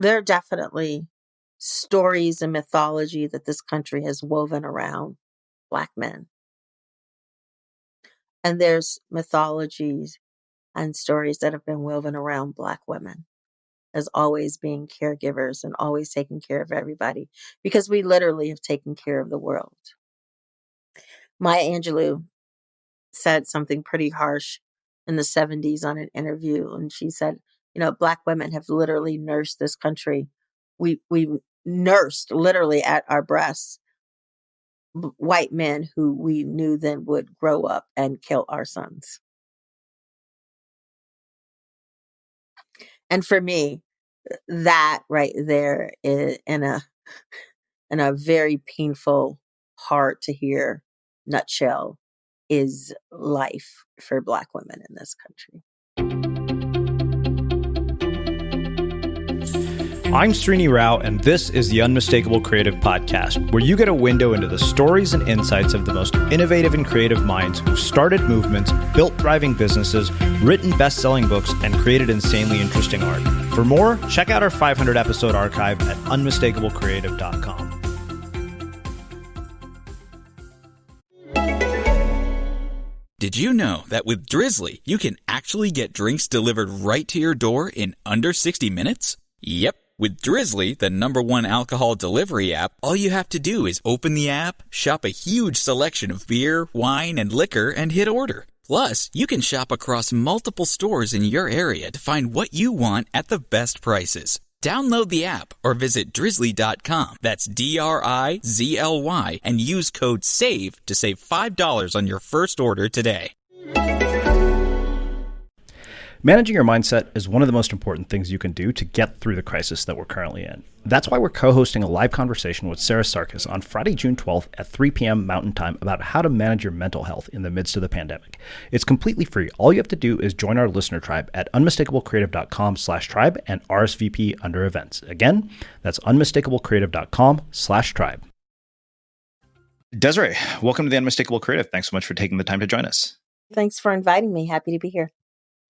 there are definitely stories and mythology that this country has woven around Black men. And there's mythologies and stories that have been woven around Black women as always being caregivers and always taking care of everybody, because we literally have taken care of the world. Maya Angelou said something pretty harsh in the 70s on an interview. And she said, Black women have literally nursed this country. We nursed literally at our breasts white men who we knew then would grow up and kill our sons. And for me, that right there is in a very painful, hard to hear nutshell is life for Black women in this country. I'm Srini Rao, and this is the Unmistakable Creative Podcast, where you get a window into the stories and insights of the most innovative and creative minds who've started movements, built thriving businesses, written best-selling books, and created insanely interesting art. For more, check out our 500-episode archive at unmistakablecreative.com. Did you know that with Drizzly, you can actually get drinks delivered right to your door in under 60 minutes? Yep. With Drizzly, the #1 alcohol delivery app, all you have to do is open the app, shop a huge selection of beer, wine, and liquor, and hit order. Plus, you can shop across multiple stores in your area to find what you want at the best prices. Download the app or visit drizzly.com. That's DRIZLY and use code SAVE to save $5 on your first order today. Managing your mindset is one of the most important things you can do to get through the crisis that we're currently in. That's why we're co-hosting a live conversation with Sarah Sarkis on Friday, June 12th at 3 p.m. Mountain Time about how to manage your mental health in the midst of the pandemic. It's completely free. All you have to do is join our listener tribe at unmistakablecreative.com/tribe and RSVP under events. Again, that's unmistakablecreative.com/tribe. Desiree, welcome to the Unmistakable Creative. Thanks so much for taking the time to join us. Thanks for inviting me. Happy to be here.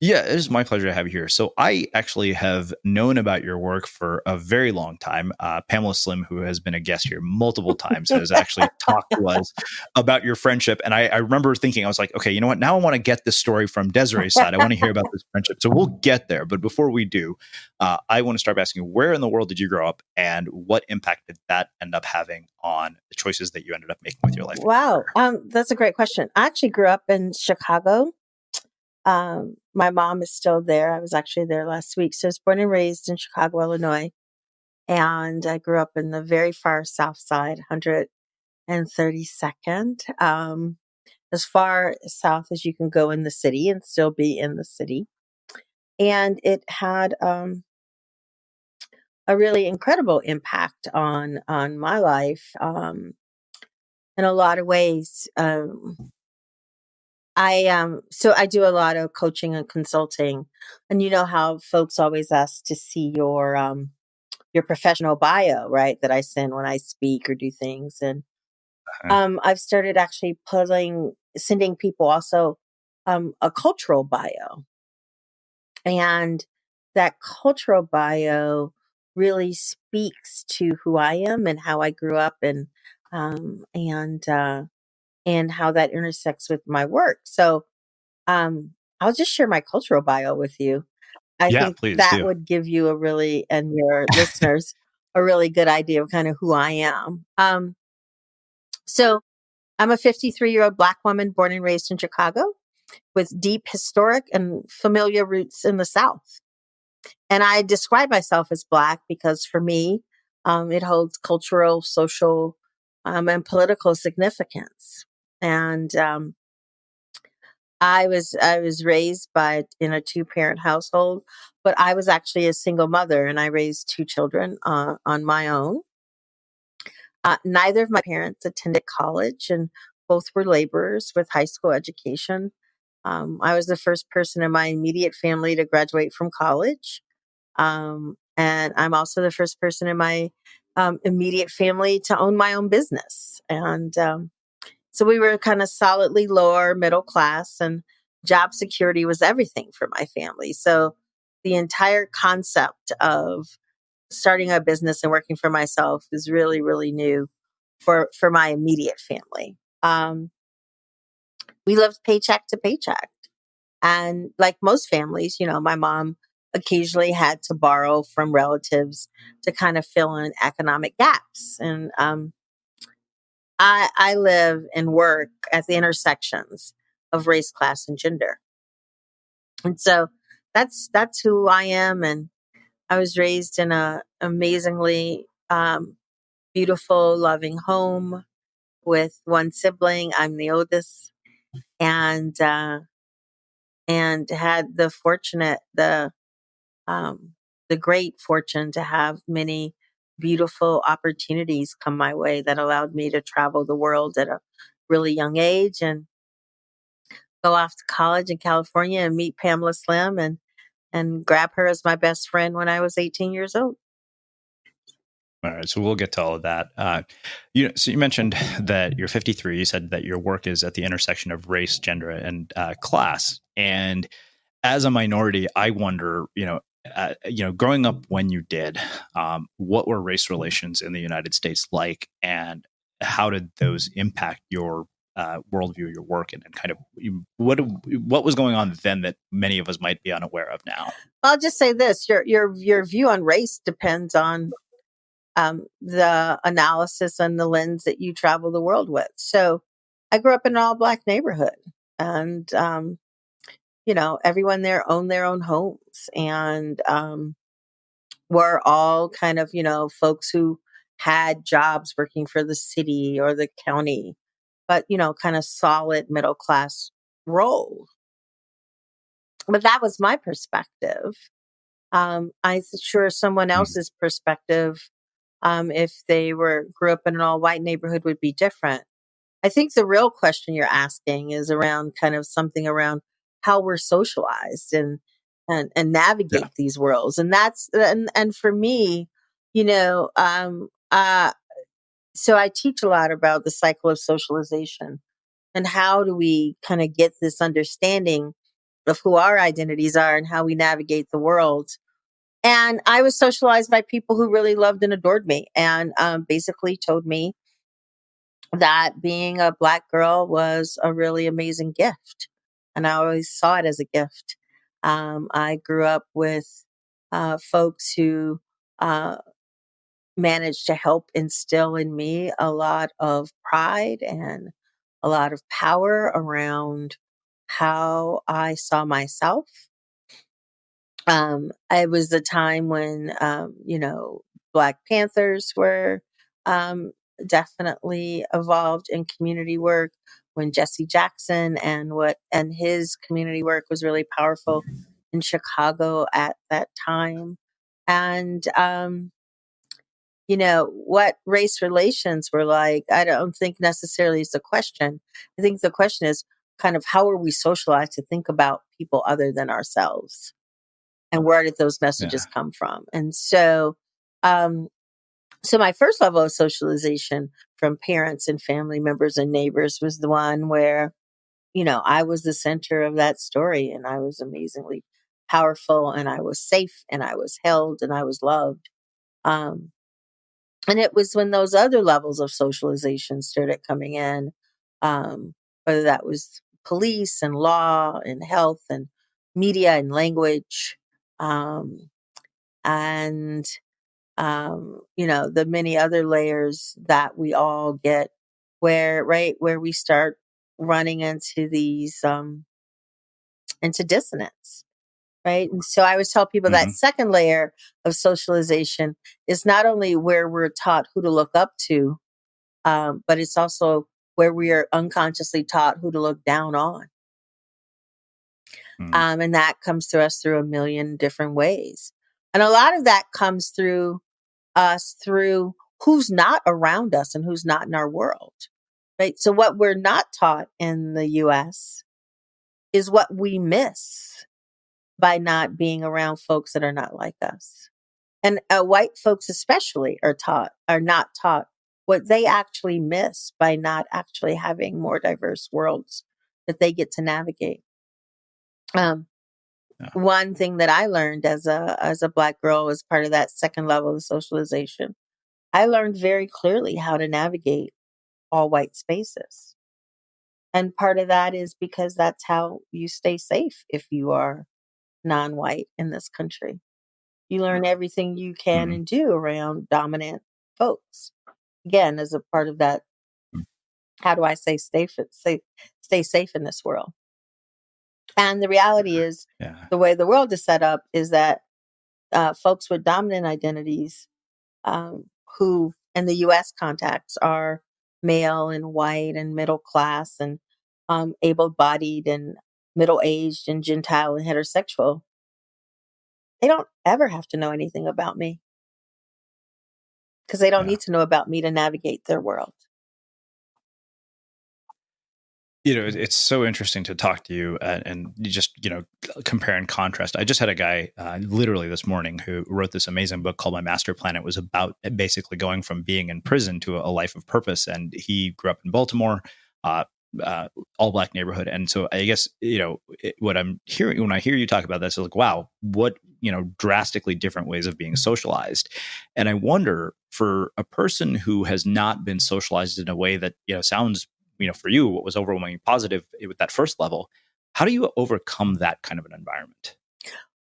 Yeah, it is my pleasure to have you here. So I actually have known about your work for a very long time. Pamela Slim, who has been a guest here multiple times, has actually talked to us about your friendship. And I remember thinking, I was like, okay, you know what? Now I want to get this story from Desiree's side. I want to hear about this friendship. So we'll get there. But before we do, I want to start by asking, where in the world did you grow up and what impact did that end up having on the choices that you ended up making with your life? Wow. That's a great question. I actually grew up in Chicago. My mom is still there. I was actually there last week. So I was born and raised in Chicago, Illinois. And I grew up in the very far south side, 132nd, as far south as you can go in the city and still be in the city. And it had a really incredible impact on my life in a lot of ways. So I do a lot of coaching and consulting, and you know how folks always ask to see your professional bio, right? That I send when I speak or do things. And I've started actually sending people also a cultural bio, and that cultural bio really speaks to who I am and how I grew up and how that intersects with my work. So I'll just share my cultural bio with you. I think that would give you and your listeners a really good idea of kind of who I am. So I'm a 53-year-old Black woman born and raised in Chicago with deep historic and familiar roots in the South. And I describe myself as Black because for me, it holds cultural, social, and political significance. And I was raised in a 2-parent household, but I was actually a single mother and I raised 2 children on my own. Neither of my parents attended college and both were laborers with high school education. I was the first person in my immediate family to graduate from college. And I'm also the first person in my immediate family to own my own business. And so we were kind of solidly lower middle class, and job security was everything for my family. So the entire concept of starting a business and working for myself is really, really new for my immediate family. We lived paycheck to paycheck. And like most families, my mom occasionally had to borrow from relatives to kind of fill in economic gaps. And I live and work at the intersections of race, class, and gender. And so that's who I am. And I was raised in a amazingly beautiful, loving home with one sibling. I'm the oldest, and had um, the great fortune to have many beautiful opportunities come my way that allowed me to travel the world at a really young age and go off to college in California and meet Pamela Slim and grab her as my best friend when I was 18 years old. All right, so we'll get to all of that. So you mentioned that you're 53. You said that your work is at the intersection of race, gender, and class. And as a minority, I wonder, growing up when you did, what were race relations in the United States like, and how did those impact your worldview, your work, and kind of what was going on then that many of us might be unaware of now? I'll just say this: your view on race depends on the analysis and the lens that you travel the world with. So, I grew up in an all-Black neighborhood, and everyone there owned their own homes, and were all kind of folks who had jobs working for the city or the county, but kind of solid middle class role. But that was my perspective. I'm sure someone else's perspective, if they grew up in an all white neighborhood, would be different. I think the real question you're asking is around kind of something around how we're socialized and navigate these worlds. And that's, and for me, so I teach a lot about the cycle of socialization and how do we kind of get this understanding of who our identities are and how we navigate the world. And I was socialized by people who really loved and adored me and basically told me that being a Black girl was a really amazing gift. And I always saw it as a gift. I grew up with folks who managed to help instill in me a lot of pride and a lot of power around how I saw myself. It was the time when, Black Panthers were definitely evolved in community work, when Jesse Jackson and his community work was really powerful in Chicago at that time. And, what race relations were like, I don't think necessarily is the question. I think the question is kind of how are we socialized to think about people other than ourselves? And where did those messages come from? And so, so my first level of socialization from parents and family members and neighbors was the one where, I was the center of that story and I was amazingly powerful and I was safe and I was held and I was loved. Um, and it was when those other levels of socialization started coming in, whether that was police and law and health and media and language, um, and the many other layers that we all get, where we start running into these into dissonance. Right. And so I always tell people that second layer of socialization is not only where we're taught who to look up to, but it's also where we are unconsciously taught who to look down on. And that comes to us through a million different ways. And a lot of that comes through us through who's not around us and who's not in our world. Right. So what we're not taught in the US is what we miss by not being around folks that are not like us. And white folks especially are not taught what they actually miss by not actually having more diverse worlds that they get to navigate. one thing that I learned as a Black girl as part of that second level of socialization, I learned very clearly how to navigate all white spaces. And part of that is because that's how you stay safe if you are non-white in this country. You learn everything you can and do around dominant folks. Again, as a part of that, how do I stay safe in this world? And the reality is, the way the world is set up is that folks with dominant identities, who in the U.S. context are male and white and middle class and able-bodied and middle-aged and Gentile and heterosexual, they don't ever have to know anything about me because they don't need to know about me to navigate their world. It's so interesting to talk to you and you just, compare and contrast. I just had a guy literally this morning who wrote this amazing book called My Master Plan. It was about basically going from being in prison to a life of purpose. And he grew up in Baltimore, all Black neighborhood. And so I guess, what I'm hearing when I hear you talk about this is like, wow, what, drastically different ways of being socialized. And I wonder, for a person who has not been socialized in a way that, sounds, for you, what was overwhelmingly positive with that first level, how do you overcome that kind of an environment?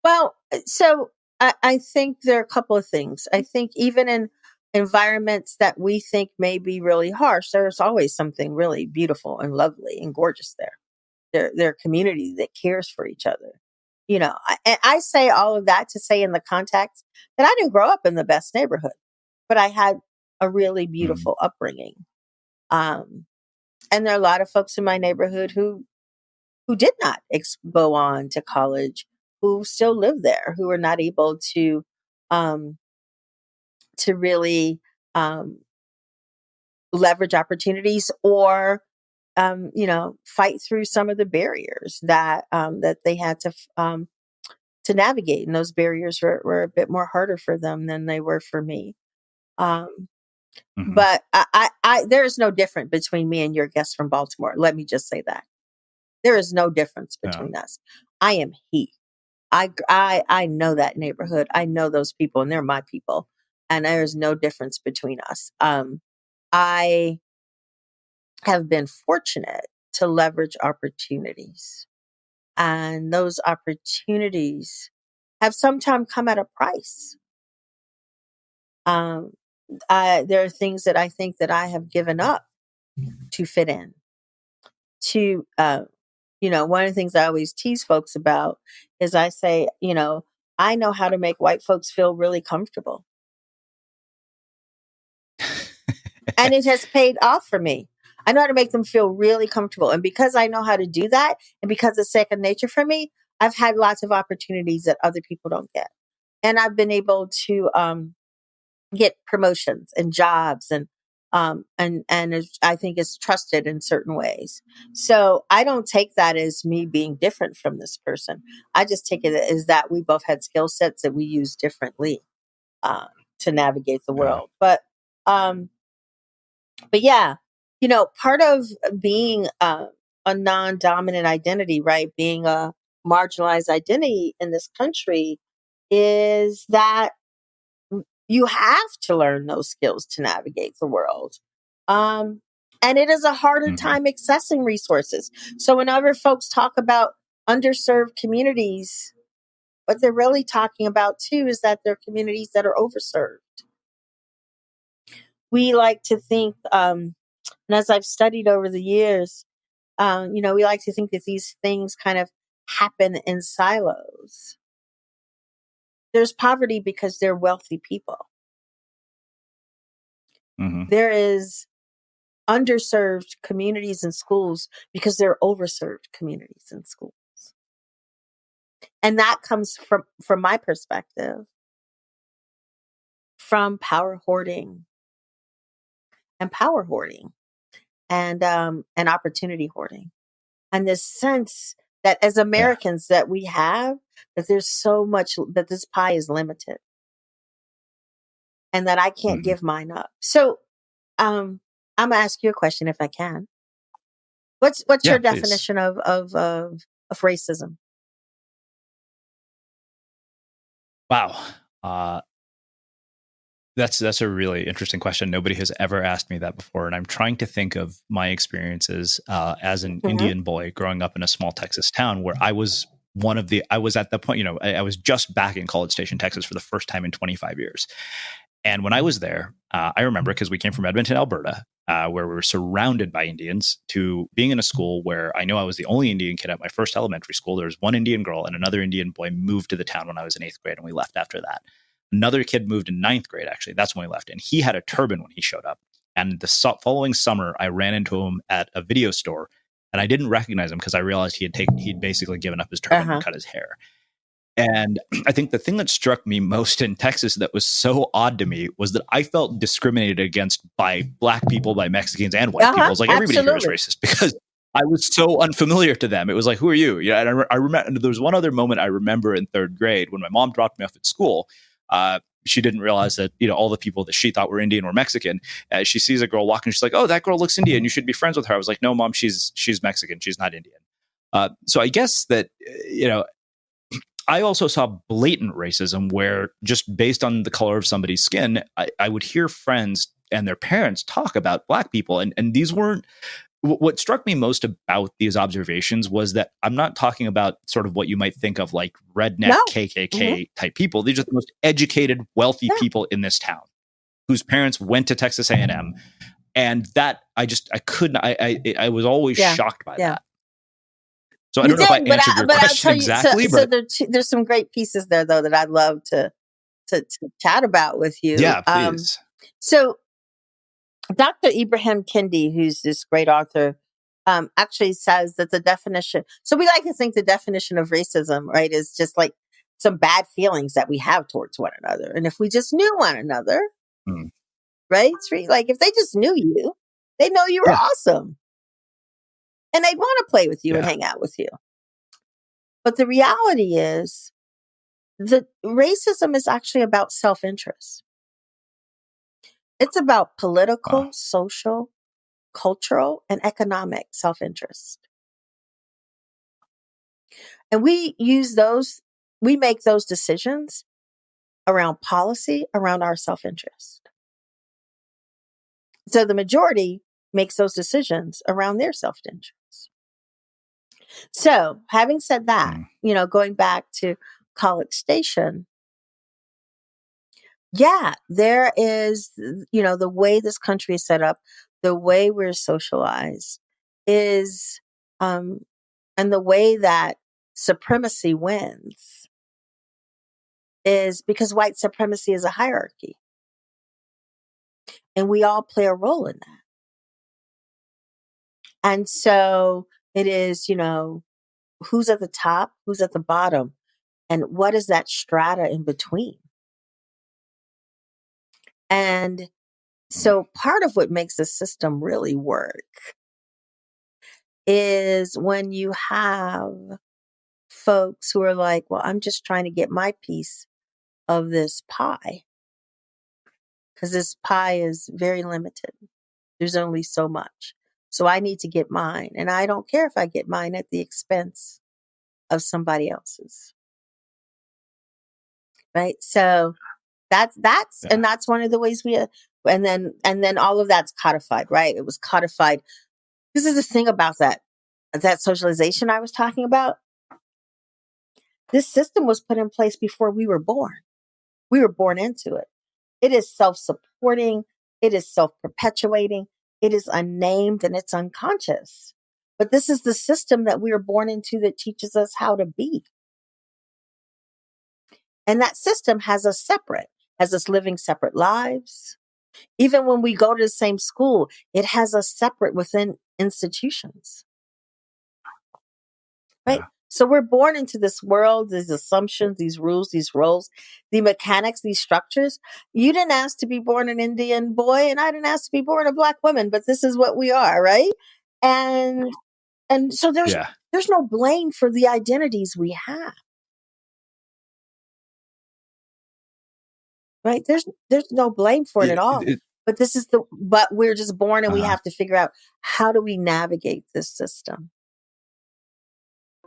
Well, so I think there are a couple of things. I think even in environments that we think may be really harsh, there's always something really beautiful and lovely and gorgeous there. They're a community that cares for each other. I say all of that to say in the context that I didn't grow up in the best neighborhood, but I had a really beautiful upbringing. And there are a lot of folks in my neighborhood who did not go on to college, who still live there, who are not able to really leverage opportunities or fight through some of the barriers that they had to navigate. And those barriers were a bit more harder for them than they were for me. But there is no difference between me and your guest from Baltimore. Let me just say that. There is no difference between us. I am he. I know that neighborhood. I know those people and they're my people. And there's no difference between us. I have been fortunate to leverage opportunities. And those opportunities have sometimes come at a price. There are things that I think that I have given up to fit in. One of the things I always tease folks about is I say, I know how to make white folks feel really comfortable. And it has paid off for me. I know how to make them feel really comfortable. And because I know how to do that, and because it's second nature for me, I've had lots of opportunities that other people don't get. And I've been able to get promotions and jobs and I think it's trusted in certain ways. So I don't take that as me being different from this person. I just take it as that we both had skill sets that we use differently to navigate the world. But yeah, part of being a non-dominant identity, right? Being a marginalized identity in this country is that you have to learn those skills to navigate the world. And it is a harder time accessing resources. So whenever folks talk about underserved communities, what they're really talking about too is that they're communities that are overserved. We like to think, and as I've studied over the years, we like to think that these things kind of happen in silos. There's poverty because they're wealthy people. There is underserved communities and schools because there are overserved communities and schools. And that comes from my perspective, from power hoarding and opportunity hoarding. And this sense that as Americans that we have, that there's so much, that this pie is limited and that I can't give mine up. So I'm going to ask you a question if I can. What's your definition of racism? Wow. That's a really interesting question. Nobody has ever asked me that before. And I'm trying to think of my experiences as an Indian boy growing up in a small Texas town where I was I was at the point, I was just back in College Station, Texas for the first time in 25 years. And when I was there, I remember, because we came from Edmonton, Alberta, where we were surrounded by Indians, to being in a school where I know I was the only Indian kid at my first elementary school. There was one Indian girl and another Indian boy moved to the town when I was in 8th grade, and we left after that. Another kid moved in 9th grade, actually. That's when we left. And he had a turban when he showed up. And the following summer, I ran into him at a video store, and I didn't recognize him because I realized he'd basically given up his turban and cut his hair. And I think the thing that struck me most in Texas that was so odd to me was that I felt discriminated against by Black people, by Mexicans, and white people. It was like everybody here was racist because I was so unfamiliar to them. It was like, who are you? Yeah, and I remember. And there was one other moment I remember in 3rd grade when my mom dropped me off at school. She didn't realize that, all the people that she thought were Indian were Mexican. She sees a girl walking. She's like, oh, that girl looks Indian. You should be friends with her. I was like, no, Mom, she's Mexican. She's not Indian. So I guess that, I also saw blatant racism where, just based on the color of somebody's skin, I would hear friends and their parents talk about Black people. And these weren't, what struck me most about these observations was that I'm not talking about sort of what you might think of like redneck KKK type people. These are the most educated, wealthy people in this town whose parents went to Texas A&M. And that I was always shocked by that. So I don't know if I answered your question exactly. So there's some great pieces there, though, that I'd love to chat about with you. Yeah, please. So Dr. Ibrahim Kendi, who's this great author, actually says that the definition. So we like to think the definition of racism, right, is just like some bad feelings that we have towards one another. And if we just knew one another, right? Like if they just knew you, they know you were awesome. And they'd want to play with you and hang out with you. But the reality is that racism is actually about self-interest. It's about political, social, cultural, and economic self-interest. And we make those decisions around policy, around our self-interest. So the majority makes those decisions around their self-interest. So having said that, going back to College Station, there is, the way this country is set up, the way we're socialized is, and the way that supremacy wins is because white supremacy is a hierarchy. And we all play a role in that. And so it is, who's at the top, who's at the bottom, and what is that strata in between? And so part of what makes the system really work is when you have folks who are like, well, I'm just trying to get my piece of this pie because this pie is very limited. There's only so much. So I need to get mine. And I don't care if I get mine at the expense of somebody else's. Right. So that's one of the ways and then all of that's codified, right? It was codified. This is the thing about that socialization I was talking about. This system was put in place before we were born. We were born into it. It is self-supporting. It is self-perpetuating. It is unnamed and it's unconscious. But this is the system that we were born into that teaches us how to be. And that system has us living separate lives. Even when we go to the same school, it has us separate within institutions. Right? Yeah. So we're born into this world, these assumptions, these rules, these roles, the mechanics, these structures. You didn't ask to be born an Indian boy, and I didn't ask to be born a Black woman, but this is what we are, right? And so there's no blame for the identities we have. Right? There's no blame for it at all. But we're just born and we have to figure out, how do we navigate this system?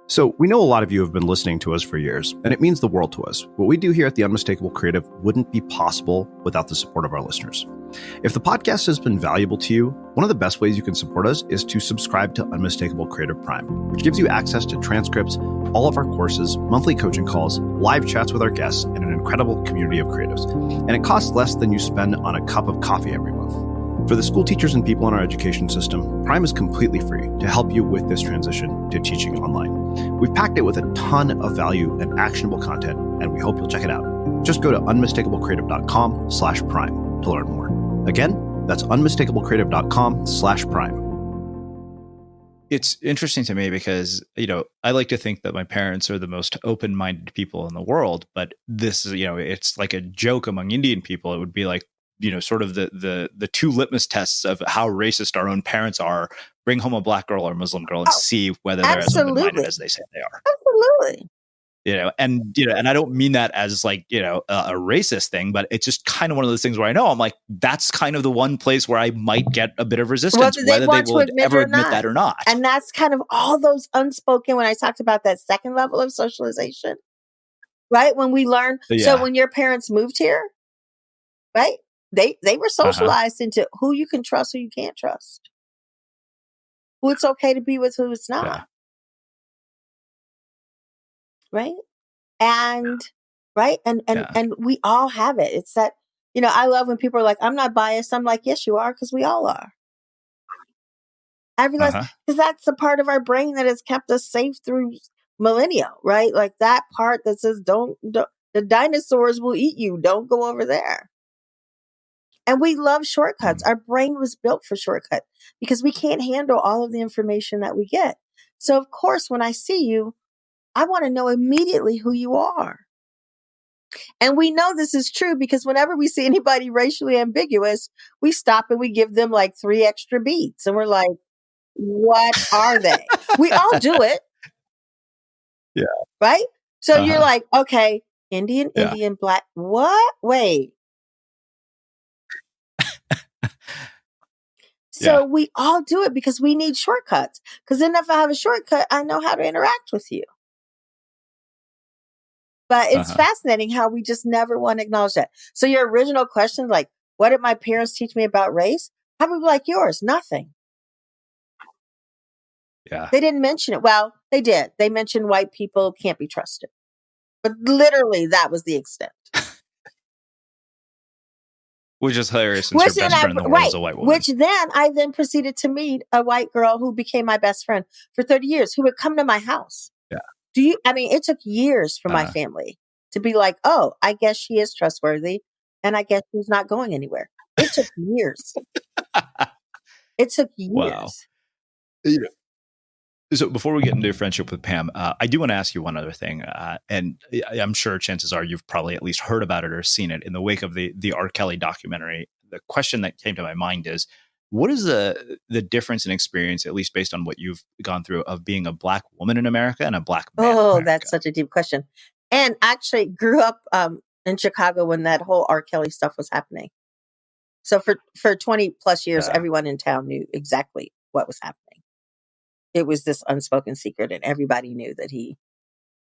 So we know a lot of you have been listening to us for years, and it means the world to us. What we do here at the Unmistakable Creative wouldn't be possible without the support of our listeners. If the podcast has been valuable to you, one of the best ways you can support us is to subscribe to Unmistakable Creative Prime, which gives you access to transcripts, all of our courses, monthly coaching calls, live chats with our guests, and an incredible community of creatives. And it costs less than you spend on a cup of coffee every month. For the school teachers and people in our education system, Prime is completely free to help you with this transition to teaching online. We've packed it with a ton of value and actionable content, and we hope you'll check it out. Just go to unmistakablecreative.com/prime to learn more. Again, that's unmistakablecreative.com/prime. It's interesting to me because, I like to think that my parents are the most open-minded people in the world, but this is, it's like a joke among Indian people. It would be like, sort of the two litmus tests of how racist our own parents are. Bring home a black girl or a Muslim girl and see whether they're as open-minded as they say they are. Absolutely. And I don't mean that as like, a racist thing, but it's just kind of one of those things where I know I'm like, that's kind of the one place where I might get a bit of resistance, whether they will ever admit that or not. And that's kind of all those unspoken, when I talked about that second level of socialization, right? When we learn, so when your parents moved here, right? They were socialized into who you can trust, who you can't trust, who it's okay to be with, who it's not. Yeah. Right. And and we all have it. It's that, I love when people are like, I'm not biased. I'm like, yes, you are, because we all are. I realize because that's the part of our brain that has kept us safe through millennia, right? Like that part that says, don't the dinosaurs will eat you. Don't go over there. And we love shortcuts. Our brain was built for shortcuts because we can't handle all of the information that we get. So of course, when I see you, I want to know immediately who you are. And we know this is true because whenever we see anybody racially ambiguous, we stop and we give them like 3 extra beats. And we're like, what are they? We all do it. Yeah. Right? So you're like, okay, Indian, Black. What? Wait. So we all do it because we need shortcuts. Because then if I have a shortcut, I know how to interact with you. But it's fascinating how we just never want to acknowledge that. So your original question, like, what did my parents teach me about race? Probably like yours, nothing. Yeah. They didn't mention it. Well, they did. They mentioned white people can't be trusted. But literally, that was the extent. Which is hilarious since your best friend in the world is a white woman. Which then I proceeded to meet a white girl who became my best friend for 30 years, who would come to my house. Yeah. It took years for my family to be like, oh, I guess she is trustworthy. And I guess she's not going anywhere. It took years. It took years. Wow. So before we get into your friendship with Pam, I do want to ask you one other thing. And I'm sure chances are you've probably at least heard about it or seen it in the wake of the R. Kelly documentary. The question that came to my mind is, what is the difference in experience, at least based on what you've gone through, of being a Black woman in America and a Black man in America? That's such a deep question. And actually grew up in Chicago when that whole R. Kelly stuff was happening. So for 20 plus years, everyone in town knew exactly what was happening. It was this unspoken secret, and everybody knew that he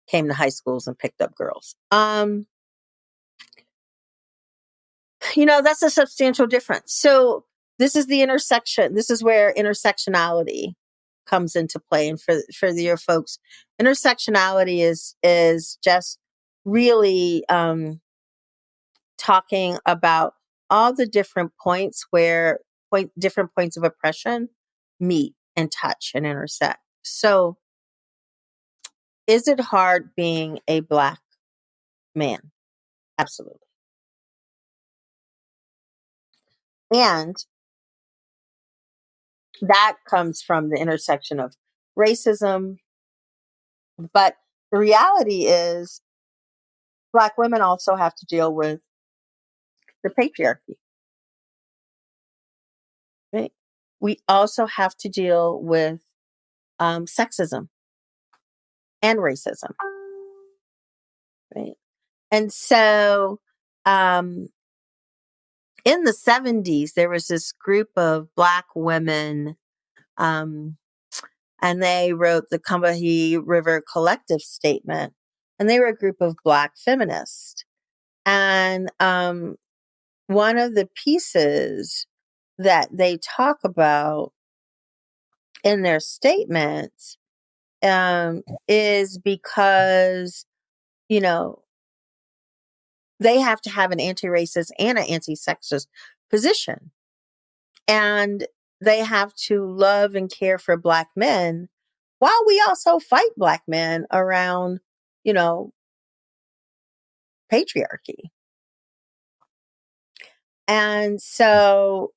came to high schools and picked up girls. That's a substantial difference. So this is the intersection. This is where intersectionality comes into play. And for your folks, intersectionality is just really talking about all the different points where different points of oppression meet and touch and intersect. So is it hard being a Black man? Absolutely. And that comes from the intersection of racism. But the reality is Black women also have to deal with the patriarchy. Right? We also have to deal with sexism and racism. Right? And so in the 70s, there was this group of Black women And they wrote the Combahee River Collective Statement. And they were a group of Black feminists. And one of the pieces that they talk about in their statement is because, you know, they have to have an anti-racist and an anti-sexist position. And they have to love and care for Black men while we also fight Black men around, you know, patriarchy. And so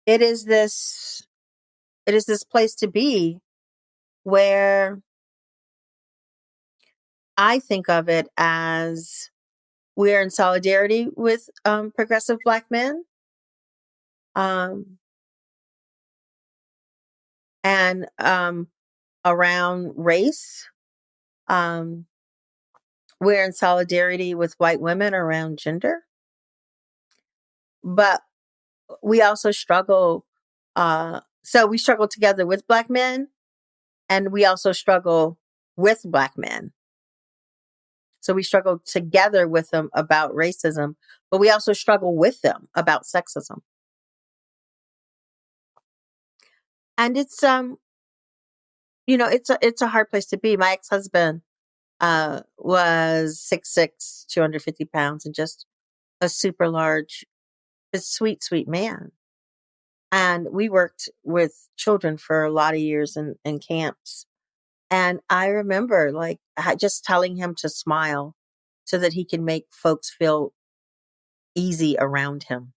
it is this place to be where I think of it as we're in solidarity with progressive Black men. And around race, we're in solidarity with white women around gender. But we also struggle. So we struggle together with Black men, and we also struggle with Black men. So we struggle together with them about racism, but we also struggle with them about sexism. And it's you know, it's a hard place to be. My ex-husband was 6'6", 250 pounds, and just a super large, a sweet, sweet man. And we worked with children for a lot of years in camps. And I remember like just telling him to smile so that he can make folks feel easy around him.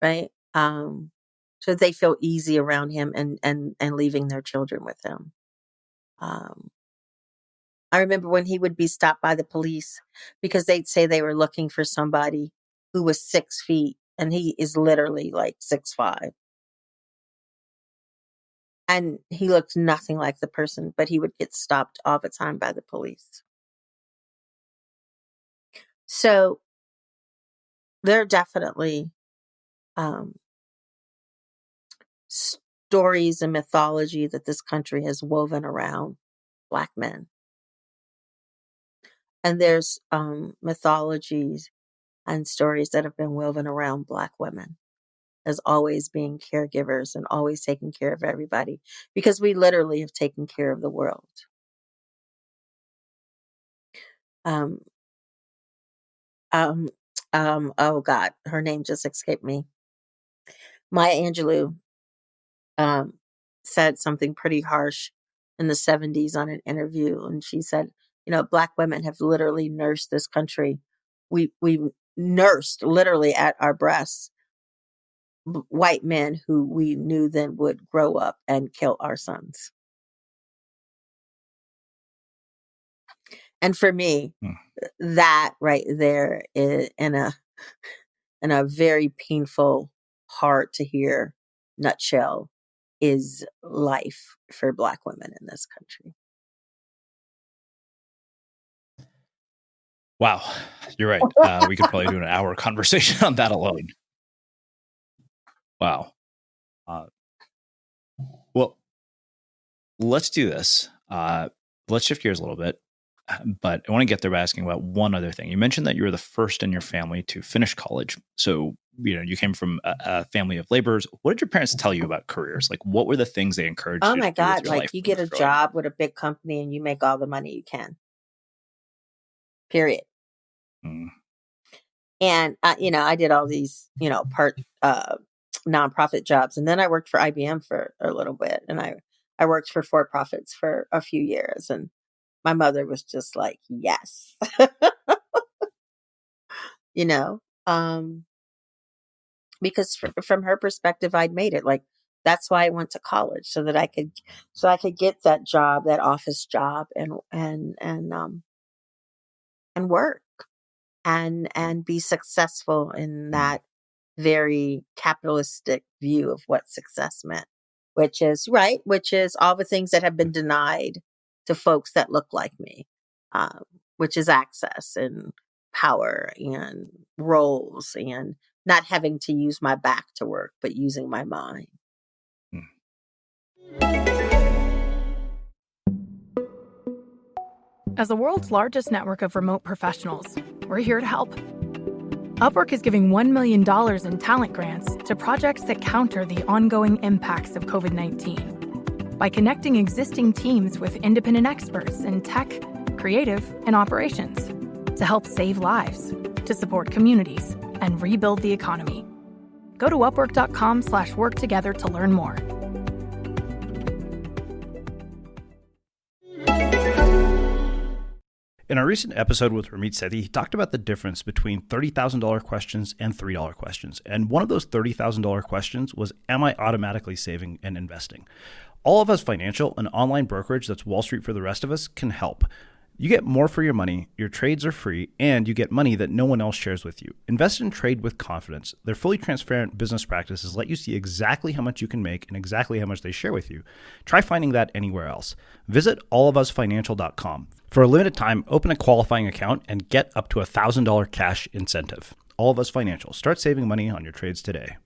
Right? So they feel easy around him and leaving their children with him. I remember when he would be stopped by the police because they'd say they were looking for somebody who was 6 feet, and he is literally like 6'5". And he looked nothing like the person, but he would get stopped all the time by the police. So there are definitely stories and mythology that this country has woven around Black men. And there's mythologies and stories that have been woven around Black women as always being caregivers and always taking care of everybody, because we literally have taken care of the world. Oh God, her name just escaped me. Maya Angelou said something pretty harsh in the 70s on an interview, and she said, you know, Black women have literally nursed this country. We nursed literally at our breasts white men who we knew then would grow up and kill our sons. And for me, that right there is in a very painful, hard to hear nutshell is life for Black women in this country. Wow, you're right. We could probably do an hour conversation on that alone. Wow. Well, let's do this. Let's shift gears a little bit. But I want to get there by asking about one other thing. You mentioned that you were the first in your family to finish college. So, you know, you came from a family of laborers. What did your parents tell you about careers? Like, what were the things they encouraged you to do? Oh my God, like you get a job with a big company and you make all the money you can. Period. And, you know, I did all these, you know, nonprofit jobs. And then I worked for IBM for a little bit. And I worked for for-profits for a few years. And my mother was just like, yes, you know, because from her perspective, I'd made it. Like, that's why I went to college, so that I could get that job, that office job, and work and be successful in that very capitalistic view of what success meant, which is all the things that have been denied to folks that look like me, which is access and power and roles and not having to use my back to work, but using my mind. As the world's largest network of remote professionals, we're here to help. Upwork is giving $1 million in talent grants to projects that counter the ongoing impacts of COVID-19 by connecting existing teams with independent experts in tech, creative, and operations to help save lives, to support communities, and rebuild the economy. Go to upwork.com/worktogether to learn more. In our recent episode with Ramit Sethi, he talked about the difference between $30,000 questions and $3 questions. And one of those $30,000 questions was, am I automatically saving and investing? All of Us Financial, an online brokerage that's Wall Street for the rest of us, can help. You get more for your money, your trades are free, and you get money that no one else shares with you. Invest and trade with confidence. Their fully transparent business practices let you see exactly how much you can make and exactly how much they share with you. Try finding that anywhere else. Visit allofusfinancial.com. For a limited time, open a qualifying account and get up to $1,000 cash incentive. All of Us Financial. Start saving money on your trades today.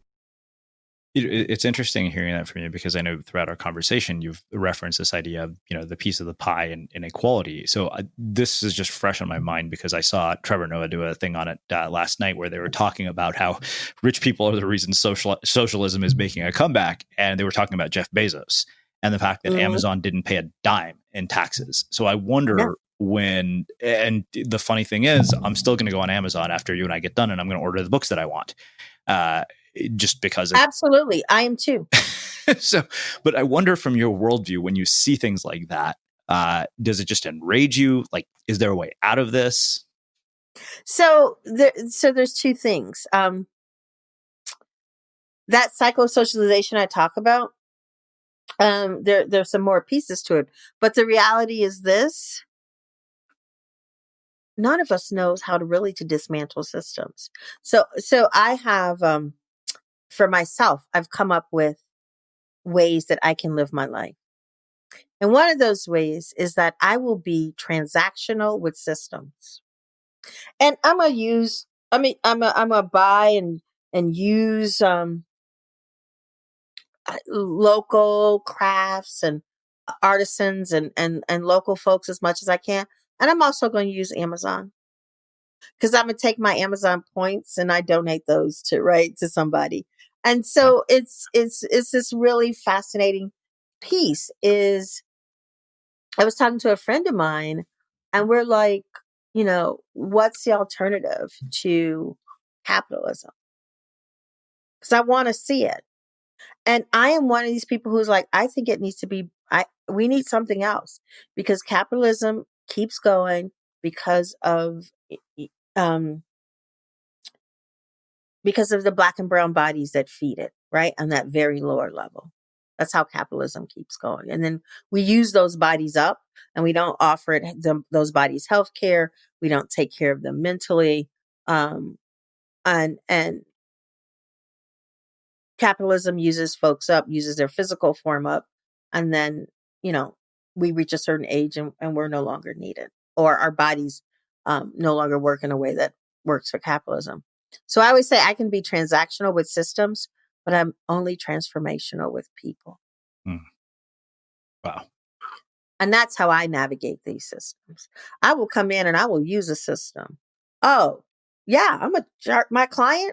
It's interesting hearing that from you, because I know throughout our conversation, you've referenced this idea of, the piece of the pie and inequality. So this is just fresh on my mind because I saw Trevor Noah do a thing on it last night where they were talking about how rich people are the reason socialism is making a comeback. And they were talking about Jeff Bezos and the fact that Amazon didn't pay a dime in taxes. So I wonder and the funny thing is, I'm still going to go on Amazon after you and I get done, and I'm going to order the books that I want. Just because absolutely, I am too. So, but I wonder from your worldview, when you see things like that, does it just enrage you? Like, is there a way out of this? So there's two things. That cycle of socialization I talk about, there's some more pieces to it, but the reality is this: none of us knows how to dismantle systems. So I have, for myself, I've come up with ways that I can live my life. And one of those ways is that I will be transactional with systems. And I'm gonna buy and use local crafts and artisans and local folks as much as I can. And I'm also going to use Amazon, because I'm going to take my Amazon points and I donate those to somebody. And so it's this really fascinating piece. Is I was talking to a friend of mine, and we're like, what's the alternative to capitalism? Because I want to see it. And I am one of these people who's like, I think it needs to be, we need something else, because capitalism keeps going because of the black and brown bodies that feed it, right? On that very lower level. That's how capitalism keeps going. And then we use those bodies up, and we don't offer those bodies health care. We don't take care of them mentally. And capitalism uses folks up, uses their physical form up. And then, we reach a certain age and we're no longer needed, or our bodies no longer work in a way that works for capitalism. So I always say I can be transactional with systems, but I'm only transformational with people. Wow. And that's how I navigate these systems. I will come in and I will use a system. Oh, yeah, I'm going to charge my client,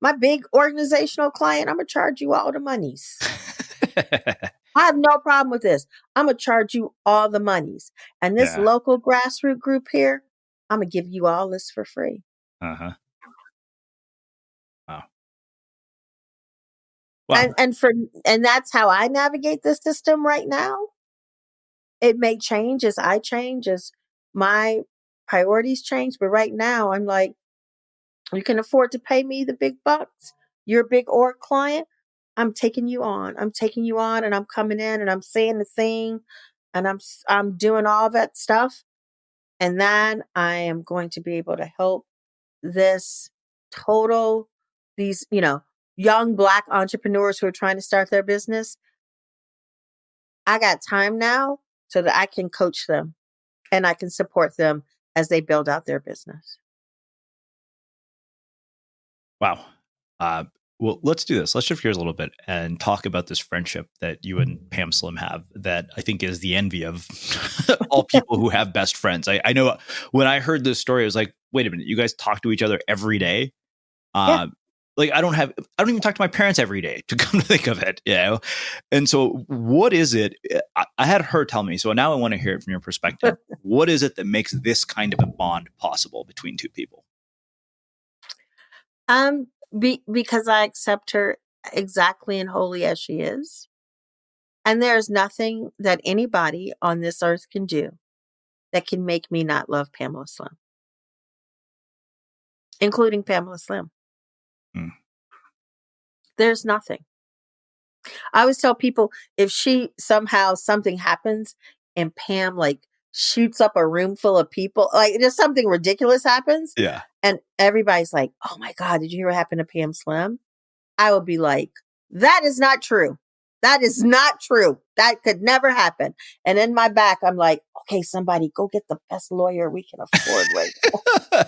my big organizational client, I'm going to charge you all the monies. I have no problem with this. I'm going to charge you all the monies. And this local grassroots group here, I'm going to give you all this for free. Wow. And that's how I navigate the system right now. It may change as I change, as my priorities change. But right now, I'm like, you can afford to pay me the big bucks. You're a big org client. I'm taking you on. And I'm coming in and I'm saying the thing, and I'm doing all that stuff. And then I am going to be able to help these young Black entrepreneurs who are trying to start their business. I got time now so that I can coach them and I can support them as they build out their business. Wow. Well, let's do this. Let's shift gears a little bit and talk about this friendship that you and Pam Slim have that I think is the envy of all people who have best friends. I know when I heard this story, I was like, wait a minute, you guys talk to each other every day? Yeah. Like I don't even talk to my parents every day, to come to think of it, you know? And so what is it? I had her tell me, so now I want to hear it from your perspective. What is it that makes this kind of a bond possible between two people? Because I accept her exactly and wholly as she is. And there's nothing that anybody on this earth can do that can make me not love Pamela Slim, including Pamela Slim. There's nothing. I always tell people, if something happens and Pam shoots up a room full of people, just something ridiculous happens. Yeah. And everybody's like, oh my God, did you hear what happened to Pam Slim? I will be like, that is not true. That is not true. That could never happen. And in my back, I'm like, okay, somebody go get the best lawyer we can afford right now.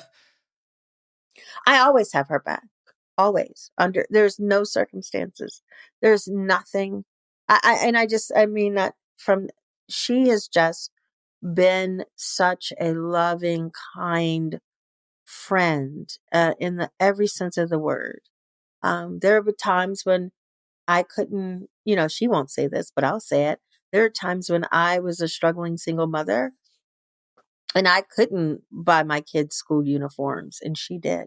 I always have her back. Always. There's no circumstances. There's nothing. She has just been such a loving, kind friend in every sense of the word. There were times when I couldn't, she won't say this, but I'll say it. There are times when I was a struggling single mother and I couldn't buy my kids school uniforms, and she did.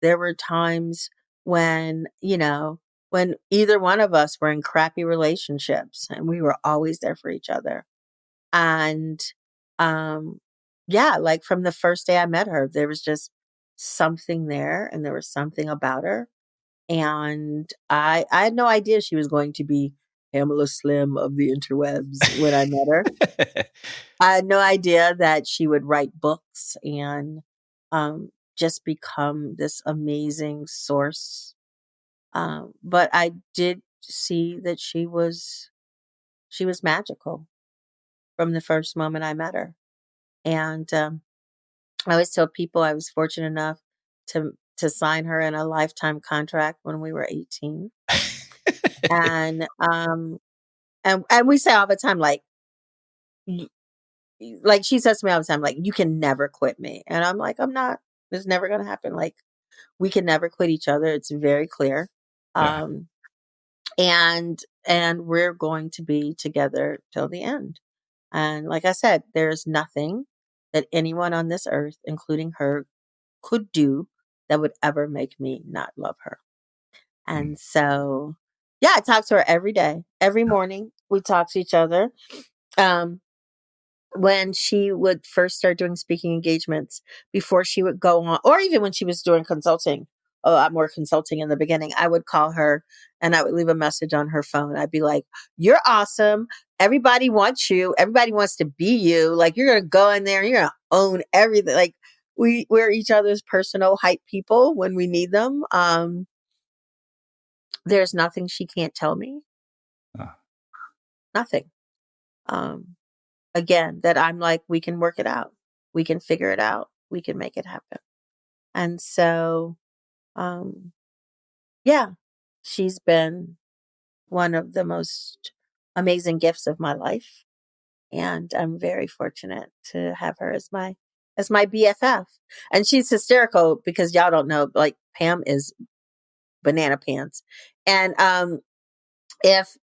There were times when either one of us were in crappy relationships and we were always there for each other. And, from the first day I met her, there was just something there, and there was something about her. And I had no idea she was going to be Pamela Slim of the interwebs when I met her. I had no idea that she would write books and just become this amazing source. But I did see that she was magical from the first moment I met her. And I always tell people I was fortunate enough to sign her in a lifetime contract when we were 18. And we say all the time, she says to me all the time, you can never quit me. And I'm like, I'm not. It's never going to happen. We can never quit each other. It's very clear. Yeah. And we're going to be together till the end. And like I said, there's nothing that anyone on this earth, including her, could do that would ever make me not love her. And so, I talk to her every day, every morning. We talk to each other. When she would first start doing speaking engagements, before she would go on, or even when she was doing consulting, a lot more consulting in the beginning, I would call her and I would leave a message on her phone. I'd be like, you're awesome. Everybody wants you. Everybody wants to be you. You're going to go in there and you're going to own everything. We're each other's personal hype people when we need them. There's nothing she can't tell me. Nothing. Again, that I'm like, we can work it out. We can figure it out. We can make it happen. And so, she's been one of the most amazing gifts of my life. And I'm very fortunate to have her as my BFF. And she's hysterical because y'all don't know, Pam is banana pants. And, if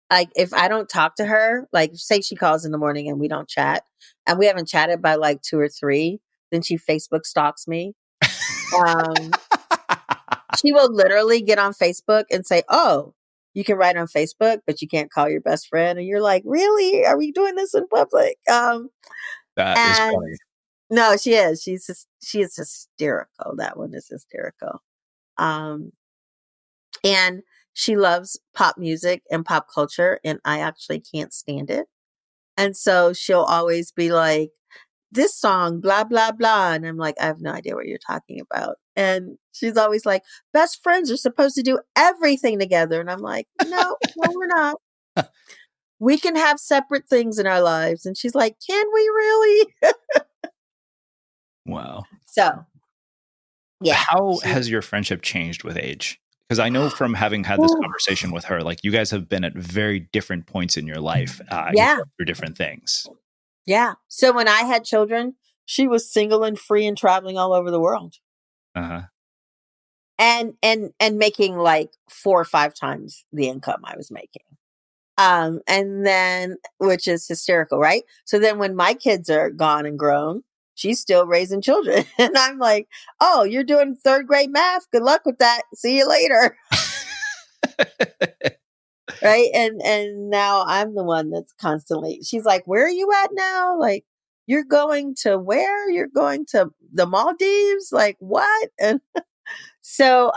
I don't talk to her, say she calls in the morning and we don't chat and we haven't chatted by 2 or 3, then she Facebook stalks me. She will literally get on Facebook and say, oh, you can write on Facebook, but you can't call your best friend. And you're like, really? Are we doing this in public? That is funny. No, she is. She is hysterical. That one is hysterical. And she loves pop music and pop culture, and I actually can't stand it. And so she'll always be like, this song, blah, blah, blah. And I'm like, I have no idea what you're talking about. And she's always like, best friends are supposed to do everything together. And I'm like, no, we're not. We can have separate things in our lives. And she's like, can we really? Wow. So, yeah. How has your friendship changed with age? Because I know from having had this conversation with her, like you guys have been at very different points in your life. Through different things. Yeah. So when I had children, she was single and free and traveling all over the world. Uh-huh. And making like 4 or 5 times the income I was making. And then, which is hysterical, right? So then when my kids are gone and grown, she's still raising children. And I'm like, oh, you're doing 3rd grade math. Good luck with that. See you later. Right. And now I'm the one that's constantly, she's like, where are you at now? Like, you're going to where? You're going to the Maldives? Like what? And so,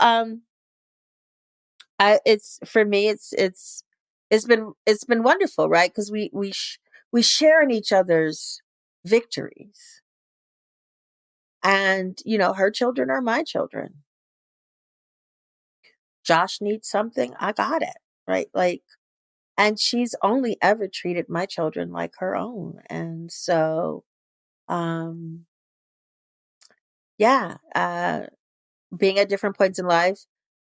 it's for me, it's been wonderful, right? Because we share in each other's victories, and her children are my children. Josh needs something, I got it, right? Like, and she's only ever treated my children like her own, and so, being at different points in life.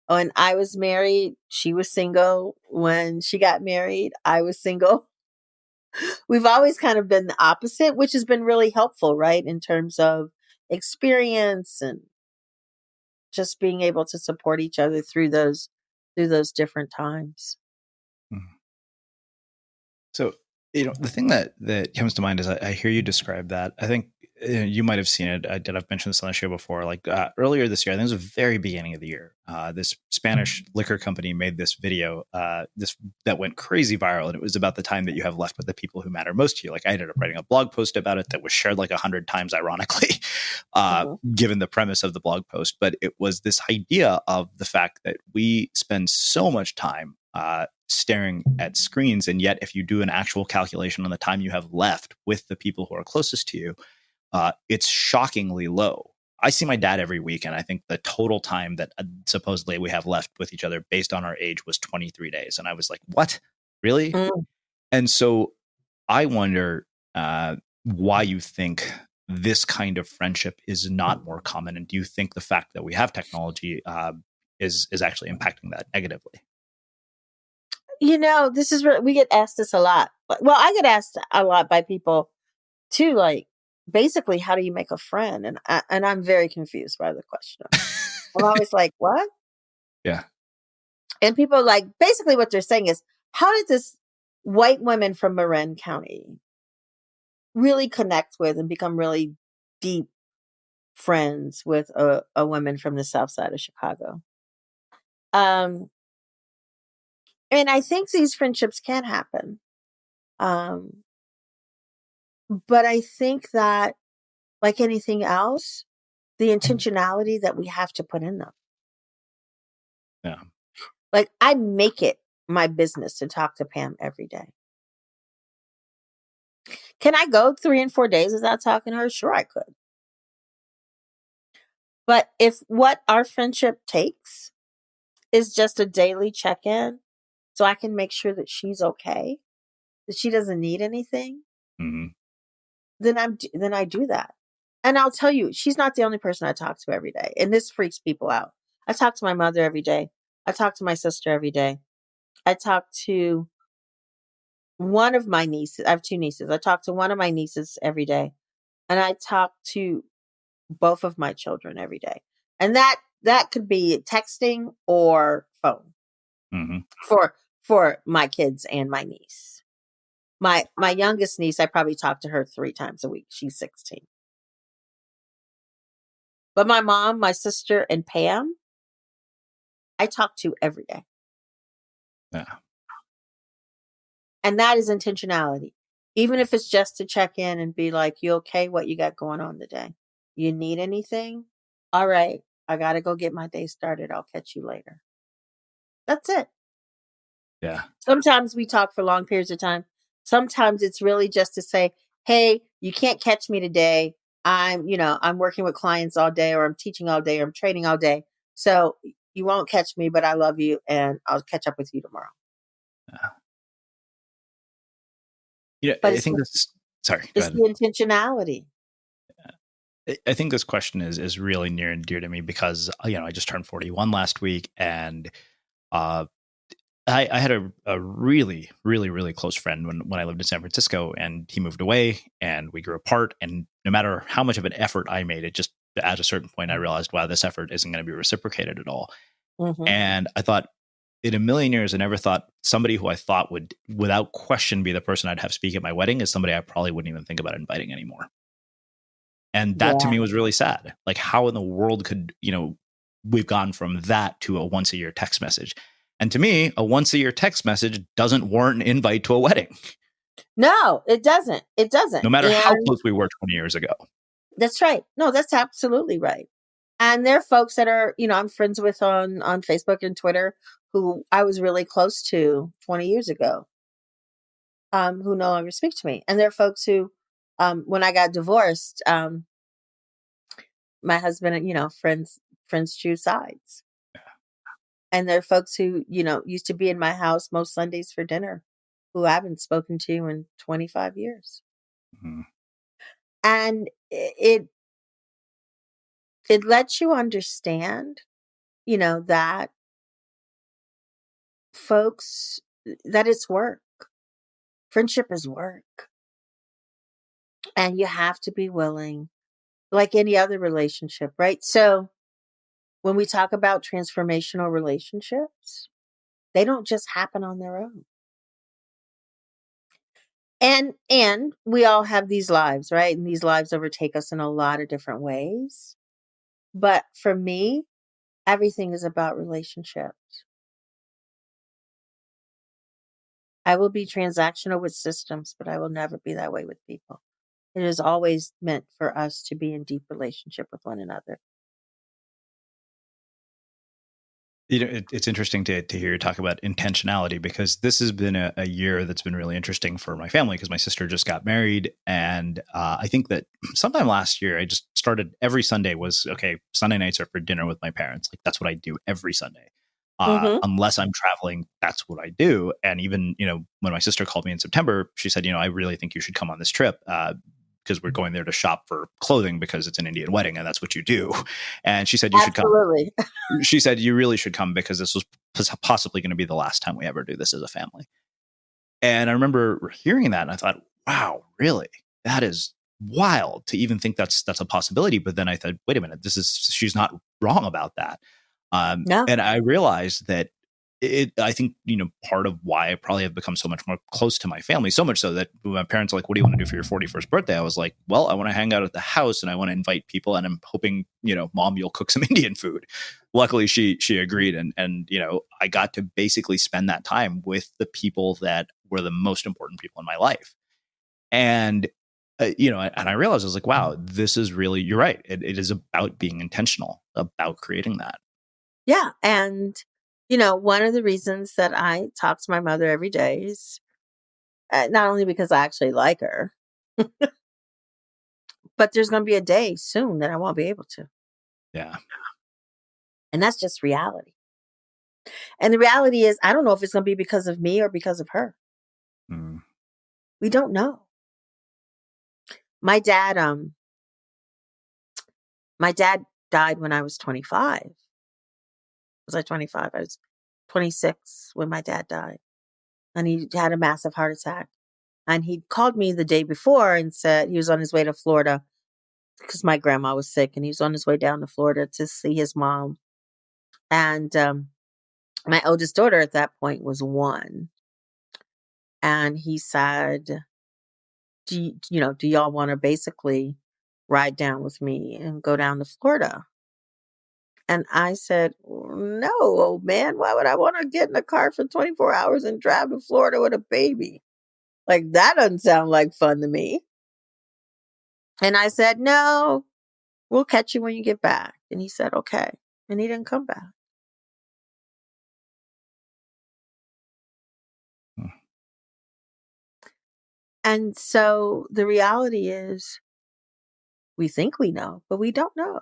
When I was married, she was single. When she got married, I was single. We've always kind of been the opposite, which has been really helpful, right? In terms of experience and just being able to support each other through those different times. So, the thing that comes to mind is I hear you describe that. I think you might have seen it. I've mentioned this on the show before. Like earlier this year, I think it was the very beginning of the year. This Spanish liquor company made this video that went crazy viral, and it was about the time that you have left with the people who matter most to you. Like I ended up writing a blog post about it that was shared like 100 times, ironically, given the premise of the blog post. But it was this idea of the fact that we spend so much time staring at screens, and yet if you do an actual calculation on the time you have left with the people who are closest to you, it's shockingly low. I see my dad every week, and I think the total time that supposedly we have left with each other based on our age was 23 days. And I was like, what? Really? And so I wonder why you think this kind of friendship is not more common. And do you think the fact that we have technology is actually impacting that negatively? This is we get asked this a lot. Well, I get asked a lot by people too, like, basically, how do you make a friend? And I'm very confused by the question. I'm always like, what? Yeah. And people like, basically what they're saying is, how did this white woman from Marin County really connect with and become really deep friends with a woman from the South Side of Chicago? And I think these friendships can happen. But I think that, like anything else, the intentionality that we have to put in them. Yeah. Like I make it my business to talk to Pam every day. Can I go 3 and 4 days without talking to her? Sure, I could. But if what our friendship takes is just a daily check-in, so I can make sure that she's okay, that she doesn't need anything, then I do that. And I'll tell you, she's not the only person I talk to every day. And this freaks people out. I talk to my mother every day. I talk to my sister every day. I talk to one of my nieces. I have 2 nieces. I talk to one of my nieces every day. And I talk to both of my children every day. And that could be texting or phone for my kids and my niece. My youngest niece, I probably talk to her 3 times a week. She's 16. But my mom, my sister, and Pam, I talk to every day. Yeah. And that is intentionality. Even if it's just to check in and be like, you okay? What you got going on today? You need anything? All right. I got to go get my day started. I'll catch you later. That's it. Yeah. Sometimes we talk for long periods of time. Sometimes it's really just to say, hey, you can't catch me today. I'm working with clients all day, or I'm teaching all day, or I'm training all day. So you won't catch me, but I love you and I'll catch up with you tomorrow. Yeah. I think that's, sorry. It's the intentionality. I think this question is really near and dear to me because, I just turned 41 last week, and I had a really, really, really close friend when I lived in San Francisco, and he moved away and we grew apart. And no matter how much of an effort I made, it just at a certain point, I realized, wow, this effort isn't going to be reciprocated at all. Mm-hmm. And I thought, in a million years, I never thought somebody who I thought would, without question, be the person I'd have speak at my wedding is somebody I probably wouldn't even think about inviting anymore. And that to me was really sad. Like, how in the world could, we've gone from that to a once a year text message. And to me, a once a year text message doesn't warrant an invite to a wedding. No, it doesn't. It doesn't. No matter how close we were 20 years ago. That's right. No, that's absolutely right. And there are folks that are, I'm friends with on Facebook and Twitter who I was really close to 20 years ago, who no longer speak to me. And there are folks who, when I got divorced, my husband and, friends choose sides. Yeah. And there are folks who, used to be in my house most Sundays for dinner who I haven't spoken to in 25 years. Mm-hmm. And it lets you understand, that folks, that it's work. Friendship is work. And you have to be willing, like any other relationship, right? So when we talk about transformational relationships, they don't just happen on their own. And we all have these lives, right? And these lives overtake us in a lot of different ways. But for me, everything is about relationships. I will be transactional with systems, but I will never be that way with people. It is always meant for us to be in deep relationship with one another. It's interesting to hear you talk about intentionality, because this has been a year that's been really interesting for my family, because my sister just got married. And I think that sometime last year, I just started every Sunday was, okay, Sunday nights are for dinner with my parents. Like, that's what I do every Sunday. Unless I'm traveling, that's what I do. And even, when my sister called me in September, she said, I really think you should come on this trip. Because we're going there to shop for clothing because it's an Indian wedding and that's what you do. And she said, you should come. She said, you really should come because this was possibly going to be the last time we ever do this as a family. And I remember hearing that and I thought, wow, really? That is wild to even think that's a possibility. But then I thought, wait a minute, she's not wrong about that. No. And I realized that I think, part of why I probably have become so much more close to my family, so much so that when my parents are like, what do you want to do for your 41st birthday? I was like, well, I want to hang out at the house and I want to invite people and I'm hoping, Mom, you'll cook some Indian food. Luckily, she agreed. And I got to basically spend that time with the people that were the most important people in my life. And, and I realized I was like, wow, this is really, you're right. It is about being intentional, about creating that. Yeah. And one of the reasons that I talk to my mother every day is not only because I actually like her, but there's going to be a day soon that I won't be able to. Yeah. And that's just reality. And the reality is, I don't know if it's going to be because of me or because of her. Mm. We don't know. My dad died when I was 25. Was I 25? I was 26 when my dad died. And he had a massive heart attack. And he called me the day before and said he was on his way to Florida because my grandma was sick. And he was on his way down to Florida to see his mom. And my oldest daughter at that point was 1. And he said, do y'all want to basically ride down with me and go down to Florida? And I said, no, old man, why would I want to get in a car for 24 hours and drive to Florida with a baby? Like, that doesn't sound like fun to me. And I said, no, we'll catch you when you get back. And he said, okay. And he didn't come back. And so the reality is we think we know, but we don't know.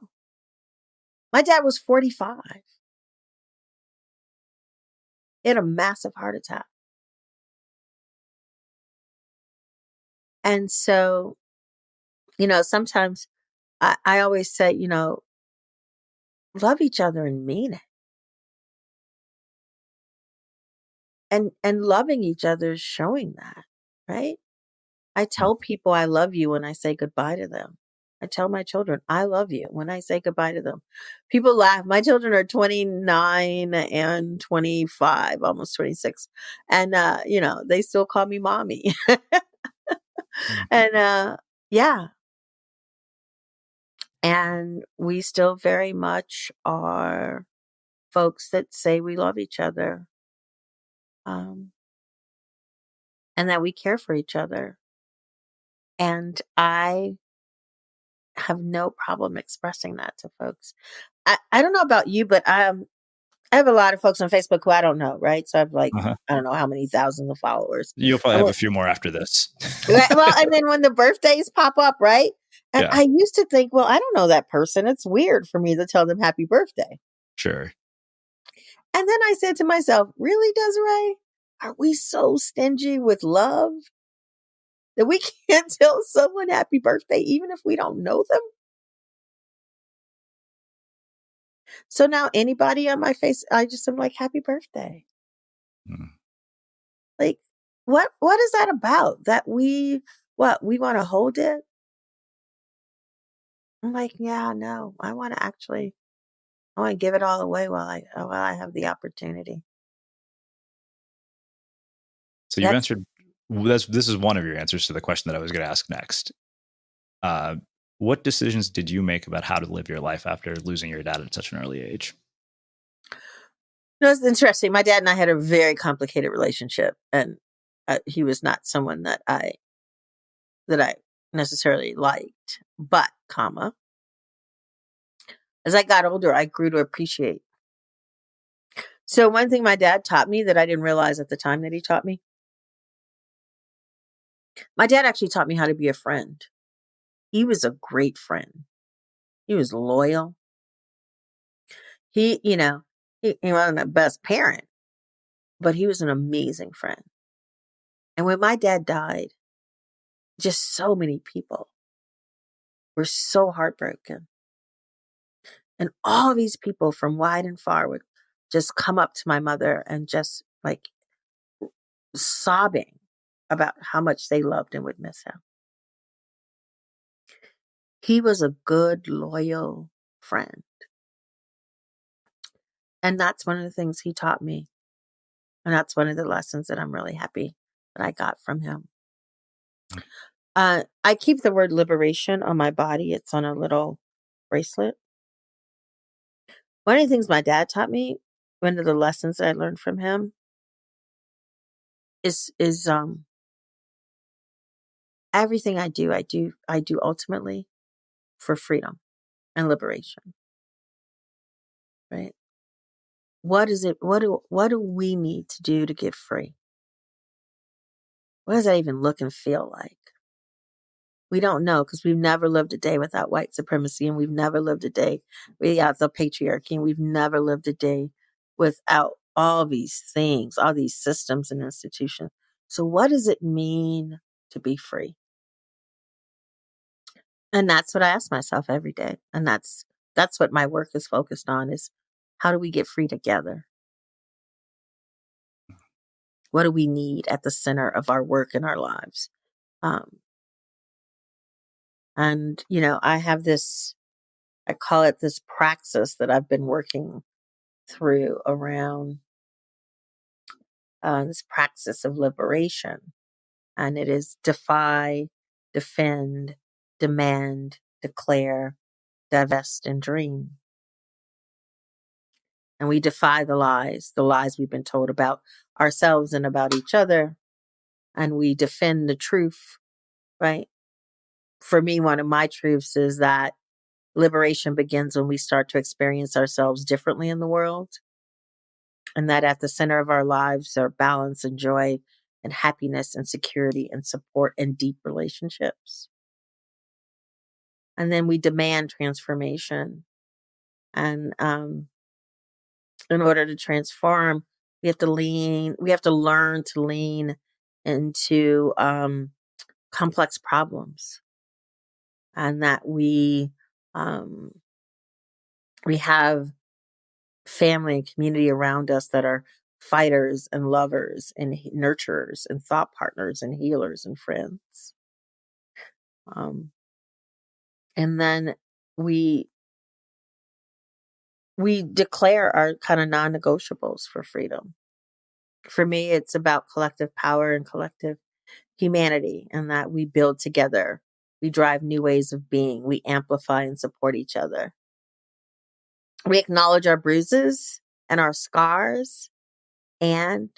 My dad was 45. He had a massive heart attack. And so, sometimes I always say, love each other and mean it. And loving each other is showing that, right? I tell people I love you when I say goodbye to them. I tell my children, I love you when I say goodbye to them. People laugh. My children are 29 and 25, almost 26. And, they still call me mommy. And, yeah. And we still very much are folks that say we love each other. And that we care for each other. And I have no problem expressing that to folks. I don't know about you, but I have a lot of folks on Facebook who I don't know, right? So I have I don't know how many thousands of followers. You'll probably have a few more after this. Well, and then when the birthdays pop up, right? And I used to think, well, I don't know that person. It's weird for me to tell them happy birthday. Sure. And then I said to myself, really, Desiree? Are we so stingy with love that we can't tell someone happy birthday even if we don't know them? So now anybody on my face, I just am like, happy birthday. Like, what is that about? That we want to hold it? I'm like, yeah, no, I want to give it all away while I have the opportunity. So you've answered, this is one of your answers to the question that I was going to ask next. What decisions did you make about how to live your life after losing your dad at such an early age? It's interesting. My dad and I had a very complicated relationship, and he was not someone that I necessarily liked. But, as I got older, I grew to appreciate. So one thing my dad taught me that I didn't realize at the time that he taught me, my dad actually taught me how to be a friend. He was a great friend. He was loyal. He wasn't the best parent, but he was an amazing friend. And when my dad died, just so many people were so heartbroken. And all these people from wide and far would just come up to my mother and just like sobbing about how much they loved and would miss him. He was a good, loyal friend. And that's one of the things he taught me. And that's one of the lessons that I'm really happy that I got from him. I keep the word liberation on my body. It's on a little bracelet. One of the things my dad taught me, one of the lessons that I learned from him is everything I do ultimately for freedom and liberation. Right? What is it? What do we need to do to get free? What does that even look and feel like? We don't know because we've never lived a day without white supremacy, and we've never lived a day without the patriarchy, and we've never lived a day without all these things, all these systems and institutions. So what does it mean to be free? And that's what I ask myself every day. And that's what my work is focused on, is how do we get free together? What do we need at the center of our work and our lives? And, I have I call it this praxis that I've been working through around this praxis of liberation. And it is defy, defend, demand, declare, divest, and dream. And we defy the lies we've been told about ourselves and about each other. And we defend the truth, right? For me, one of my truths is that liberation begins when we start to experience ourselves differently in the world. And that at the center of our lives are balance and joy and happiness and security and support and deep relationships. And then we demand transformation. And in order to transform, we have to learn to lean into complex problems. And that we We have family and community around us that are fighters and lovers and nurturers and thought partners and healers and friends. And then we declare our kind of non-negotiables for freedom. For me, it's about collective power and collective humanity, and that we build together. We drive new ways of being. We amplify and support each other. We acknowledge our bruises and our scars, and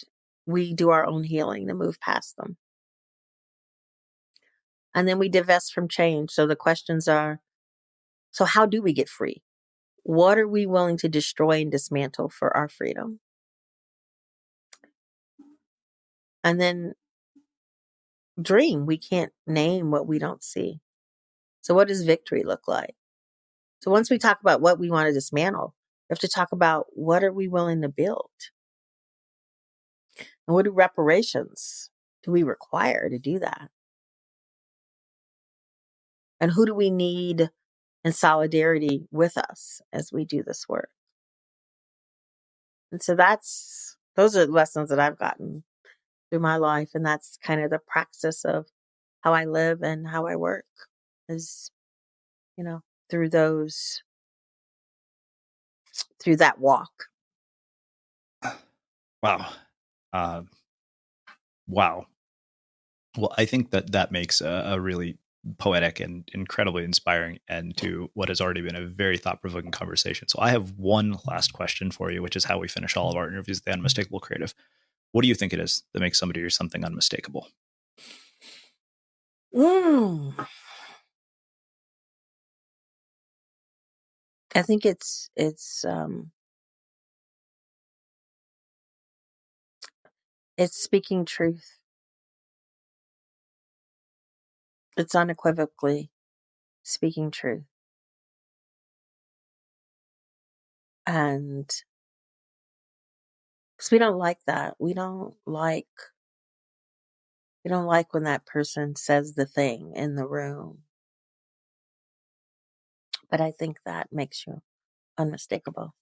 we do our own healing to move past them. And then we divest from change. So the questions are, so how do we get free? What are we willing to destroy and dismantle for our freedom? And then dream. We can't name what we don't see. So what does victory look like? So once we talk about what we want to dismantle, we have to talk about what are we willing to build? And what reparations do we require to do that? And who do we need in solidarity with us as we do this work? And so those are the lessons that I've gotten through my life. And that's kind of the praxis of how I live and how I work is, through that walk. Wow. Wow. Well, I think that makes a really poetic and incredibly inspiring end to what has already been a very thought-provoking conversation. So I have one last question for you, which is how we finish all of our interviews at the Unmistakable Creative. What do you think it is that makes somebody or something unmistakable? I think it's speaking truth. It's unequivocally speaking truth. And because we don't like that. We don't like when that person says the thing in the room. But I think that makes you unmistakable.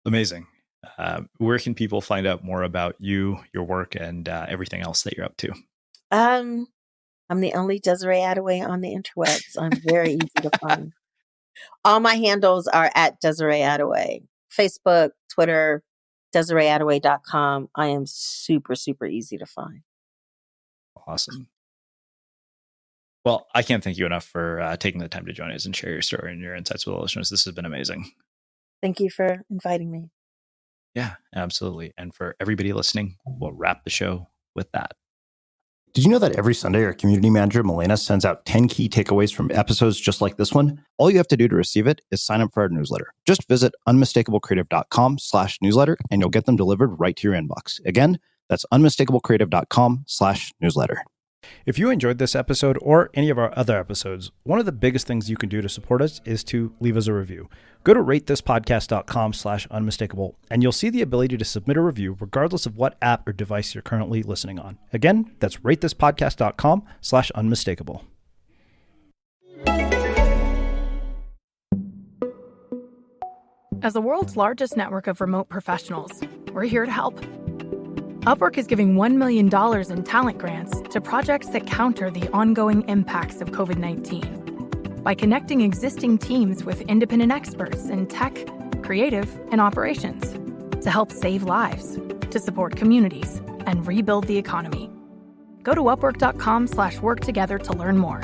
Amazing. Where can people find out more about you, your work, and everything else that you're up to? I'm the only Desiree Adaway on the interwebs. I'm very easy to find. All my handles are at Desiree Adaway. Facebook, Twitter, DesireeAdaway.com. I am super, super easy to find. Awesome. Well, I can't thank you enough for taking the time to join us and share your story and your insights with the listeners. This has been amazing. Thank you for inviting me. Yeah, absolutely. And for everybody listening, we'll wrap the show with that. Did you know that every Sunday our community manager, Milena, sends out 10 key takeaways from episodes just like this one? All you have to do to receive it is sign up for our newsletter. Just visit unmistakablecreative.com/newsletter and you'll get them delivered right to your inbox. Again, that's unmistakablecreative.com/newsletter. If you enjoyed this episode or any of our other episodes, one of the biggest things you can do to support us is to leave us a review. Go to ratethispodcast.com/unmistakable and you'll see the ability to submit a review regardless of what app or device you're currently listening on. Again, that's ratethispodcast.com/unmistakable. As the world's largest network of remote professionals, we're here to help. Upwork is giving $1 million in talent grants to projects that counter the ongoing impacts of COVID-19 by connecting existing teams with independent experts in tech, creative, and operations to help save lives, to support communities, and rebuild the economy. Go to upwork.com/work together to learn more.